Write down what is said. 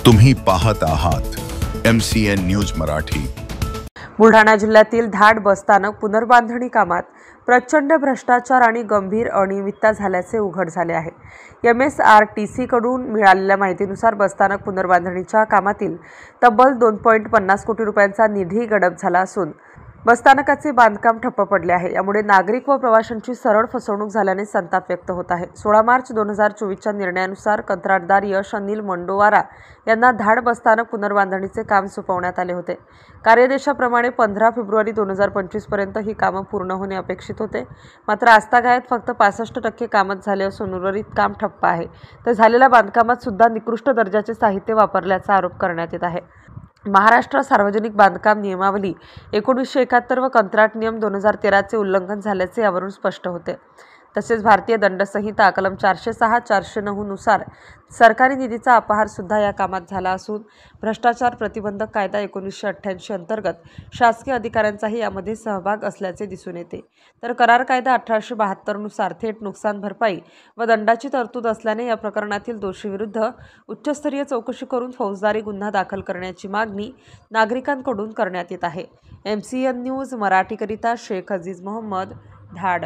तुम्ही पाहत आहात MCN न्यूज मराठी। बुलढाणा जिल्ह्यातील धाड बसस्थानक पुनर्बांधणी कामात प्रचंड भ्रष्टाचार आणि गंभीर अनियमितता झाल्याचे उघड झाले आहे। MSRTC कडून मिळालेल्या माहितीनुसार बसस्थानक पुनर्बांधणीच्या कामातील तब्बल 2.50 कोटी रुपयांचा निधी गडप झाला असून बसस्थानकाचे बांधकाम ठप्प पडले आहे। यामुळे नागरिक व प्रवाशांची सरळ फसवणूक झाल्याने संताप व्यक्त होत आहे। 16 मार्च 2024च्या निर्णयानुसार कंत्राटदार यश अनिल मंडोवारा यांना धाड बसस्थानक पुनर्बांधणीचे काम सोपवण्यात आले होते। कार्यदेशाप्रमाणे 15 फेब्रुवारी 2025 पर्यंत ही कामं पूर्ण होणे अपेक्षित होते। मात्र आजतागायत फक्त 65% कामच झाले असून उर्वरित काम ठप्प आहे। तर झालेल्या बांधकामात सुद्धा निकृष्ट दर्जाचे साहित्य वापरल्याचा आरोप करण्यात येत आहे। महाराष्ट्र सार्वजनिक बांधकाम नियमावली 1971 व कंत्राट नियम 2013 चे उल्लंघन झाल्याचे यावरून स्पष्ट होते। तसेच भारतीय दंड संहिता कलम 406-409 नुसार सरकारी निधीचा अपहार सुद्धा या कामात झाला असून भ्रष्टाचार प्रतिबंधक कायदा 1988 अंतर्गत शासकीय अधिकाऱ्यांचाही यामध्ये सहभाग असल्याचे दिसून येते। तर करार कायदा 1872 नुसार थेट नुकसान भरपाई व दंडाची तरतूद असल्याने या प्रकरणातील दोषीविरुद्ध उच्चस्तरीय चौकशी करून फौजदारी गुन्हा दाखल करण्याची मागणी नागरिकांकडून करण्यात येत आहे। MCN न्यूज मराठीकरिता शेख अजीज मोहम्मद, धाड।